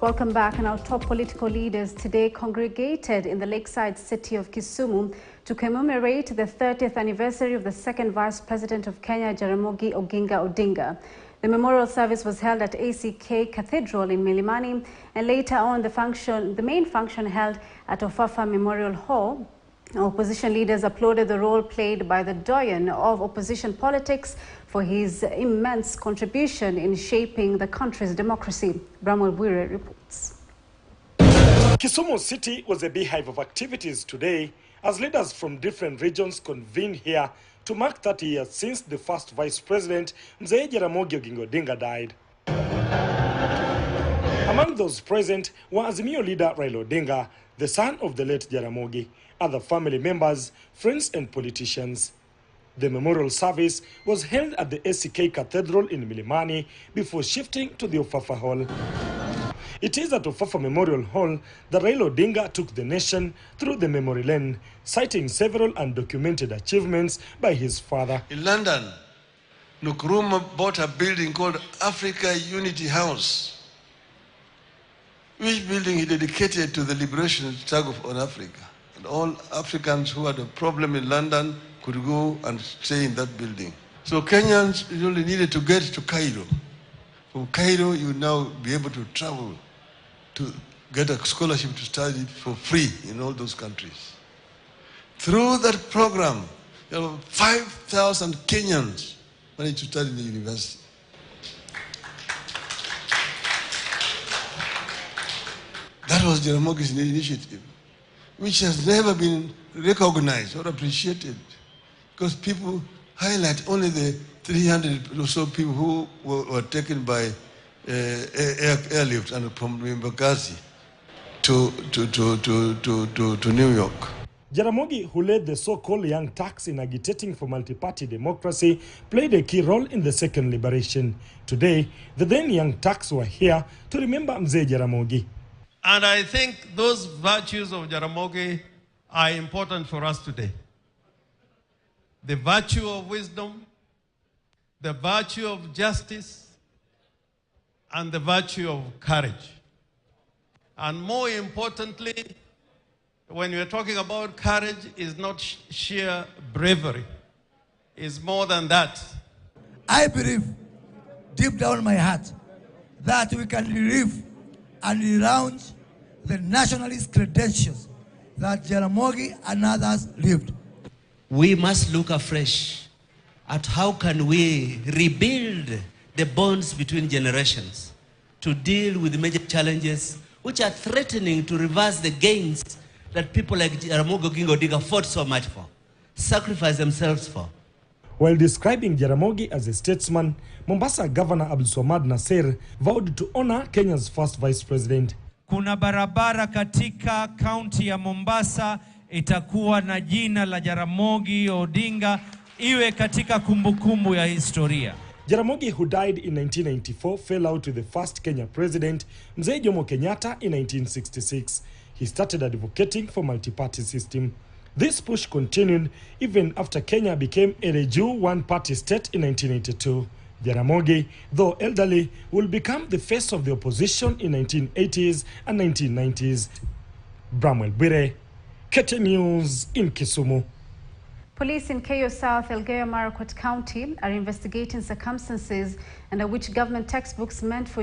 Welcome back. And our top political leaders today congregated in the lakeside city of Kisumu to commemorate the 30th anniversary of the second Vice President of Kenya, Jaramogi Oginga Odinga. The memorial service was held at ACK Cathedral in Milimani, and later on the main function held at Ofafa Memorial Hall. Opposition leaders applauded the role played by the doyen of opposition politics for his immense contribution in shaping the country's democracy. Bramwell Bwire reports. Kisumu City was a beehive of activities today as leaders from different regions convened here to mark 30 years since the first Vice President, Mzee Jaramogi Oginga Odinga, died. Among those present were Azimio leader Raila Odinga, the son of the late Jaramogi, other family members, friends and politicians. The memorial service was held at the ACK Cathedral in Milimani before shifting to the Ofafa Hall. It is at Ofafa Memorial Hall that Raila Odinga took the nation through the memory lane, citing several undocumented achievements by his father. In London, Nkrumah bought a building called Africa Unity House, which building he dedicated to the liberation struggle on Africa. And all Africans who had a problem in London could go and stay in that building. So Kenyans only needed to get to Cairo. From Cairo, you would now be able to travel to get a scholarship to study for free in all those countries. Through that program, 5,000 Kenyans managed to study in the university. That was Jaramogi's initiative, which has never been recognized or appreciated, because people highlight only the 300 or so people who were taken by airlift and from Mombasa to New York. Jaramogi, who led the so-called Young Turks in agitating for multi-party democracy, played a key role in the second liberation. Today, the then Young Turks were here to remember Mzee Jaramogi. And I think those virtues of Jaramogi are important for us today. The virtue of wisdom, the virtue of justice, and the virtue of courage. And more importantly, when we're talking about courage, is not sheer bravery. It's more than that. I believe deep down in my heart that we can live and relaunch the nationalist credentials that Jaramogi and others lived. We must look afresh at how can we rebuild the bonds between generations to deal with major challenges which are threatening to reverse the gains that people like Jaramogi Oginga Odinga fought so much for, sacrificed themselves for. While describing Jaramogi as a statesman, Mombasa Governor Abdulswamad Nasser vowed to honor Kenya's first Vice President. Kuna barabara katika kaunti ya Mombasa itakuwa na jina la Jaramogi Odinga, iwe katika kumbukumbu ya historia. Jaramogi, who died in 1994, fell out with the first Kenya president, Mzee Jomo Kenyatta, in 1966. He started advocating for multi-party system. This push continued even after Kenya became a de jure one-party state in 1982. Jaramogi, though elderly, will become the face of the opposition in 1980s and 1990s. Bramwell Bwire, KTN News in Kisumu. Police in Keyo South, Elgeyo Marakwet County are investigating circumstances under which government textbooks meant for